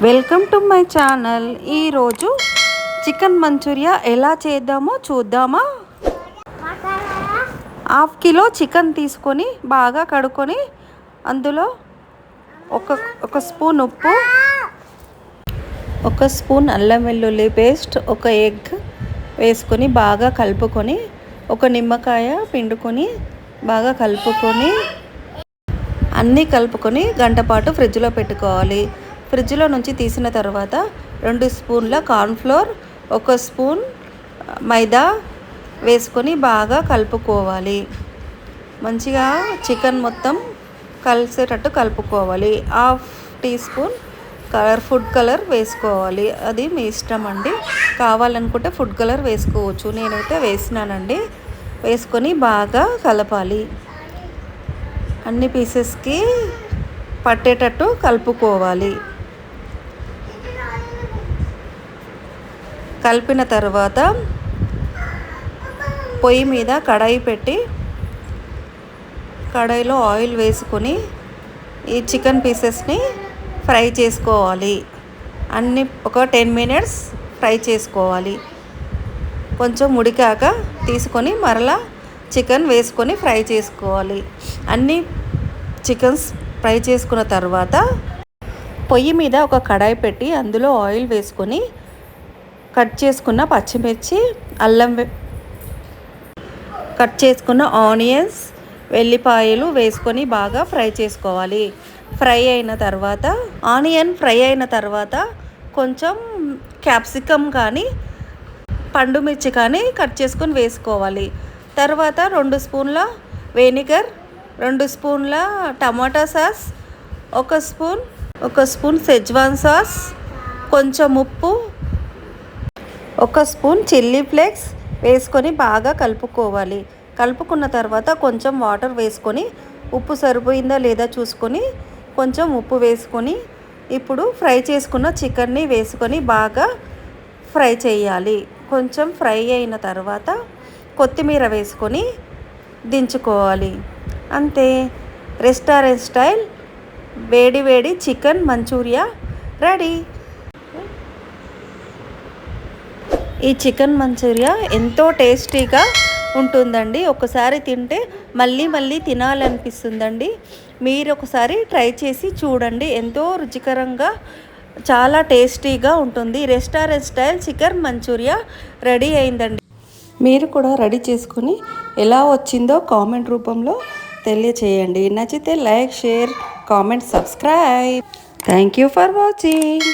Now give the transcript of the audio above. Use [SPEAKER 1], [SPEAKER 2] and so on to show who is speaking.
[SPEAKER 1] Welcome to my channel. ఈరోజు chicken Manchuria ఎలా చేద్దామో చూద్దామా. హాఫ్ కిలో చికెన్ తీసుకొని బాగా కడుక్కొని అందులో ఒక స్పూన్ ఉప్పు, ఒక స్పూన్ అల్లం వెల్లుల్లి పేస్ట్, ఒక ఎగ్ వేసుకొని బాగా కలుపుకొని, ఒక నిమ్మకాయ పిండుకొని బాగా కలుపుకొని అన్నీ కలుపుకొని గంట పాటు ఫ్రిడ్జ్లో పెట్టుకోవాలి. ఫ్రిడ్జ్లో నుంచి తీసిన తర్వాత 2 స్పూన్ల కార్న్ఫ్లోర్, 1 స్పూన్ మైదా వేసుకొని బాగా కలుపుకోవాలి. మంచిగా చికెన్ మొత్తం కలిసేటట్టు కలుపుకోవాలి. Half teaspoon food colour వేసుకోవాలి. అది మీ ఇష్టం అండి. కావాలనుకుంటే ఫుడ్ కలర్ వేసుకోవచ్చు. నేనైతే వేసినానండి. వేసుకొని బాగా కలపాలి. అన్ని పీసెస్కి పట్టేటట్టు కలుపుకోవాలి. కలిపిన తర్వాత పొయ్యి మీద కడాయి పెట్టి కడాయిలో ఆయిల్ వేసుకొని ఈ చికెన్ పీసెస్ని ఫ్రై చేసుకోవాలి. అన్ని ఒక 10 మినిట్స్ ఫ్రై చేసుకోవాలి. కొంచెం ఉడికాక తీసుకొని మరలా చికెన్ వేసుకొని ఫ్రై చేసుకోవాలి. అన్ని చికెన్స్ ఫ్రై చేసుకున్న తర్వాత పొయ్యి మీద ఒక కడాయి పెట్టి అందులో ఆయిల్ వేసుకొని కట్ చేసుకున్న పచ్చిమిర్చి, కట్ చేసుకున్న ఆనియన్స్, వెల్లిపాయలు వేసుకొని బాగా ఫ్రై చేసుకోవాలి. ఆనియన్ ఫ్రై అయిన తర్వాత కొంచెం క్యాప్సికమ్ కానీ పండు మిర్చి కానీ కట్ చేసుకొని వేసుకోవాలి. తర్వాత 2 స్పూన్ల వెనిగర్, 2 స్పూన్ల టమాటా సాస్, 1 స్పూన్ షెజ్వాన్ సాస్, కొంచెం ఉప్పు, 1 స్పూన్ చిల్లీ ఫ్లేక్స్ వేసుకొని బాగా కలుపుకోవాలి. కలుపుకున్న తర్వాత కొంచెం వాటర్ వేసుకొని ఉప్పు సరిపోయిందా లేదా చూసుకొని కొంచెం ఉప్పు వేసుకొని ఇప్పుడు ఫ్రై చేసుకున్న చికెన్ని వేసుకొని బాగా ఫ్రై చేయాలి. కొంచెం ఫ్రై అయిన తర్వాత కొత్తిమీర వేసుకొని దించుకోవాలి. అంతే, రెస్టారెంట్ స్టైల్ వేడి వేడి చికెన్ మంచూరియా రెడీ. ఈ చికెన్ మంచూరియా ఎంతో టేస్టీగా ఉంటుందండి. ఒకసారి తింటే మళ్ళీ మళ్ళీ తినాలనిపిస్తుందండి. మీరు ఒకసారి ట్రై చేసి చూడండి. ఎంతో రుచికరంగా చాలా టేస్టీగా ఉంటుంది. Restaurant style chicken Manchurian ready అయిందండి. మీరు కూడా రెడీ చేసుకొని ఎలా వచ్చిందో కామెంట్ రూపంలో తెలియచేయండి. నచ్చితే like, share, comment, subscribe. Thank you for watching.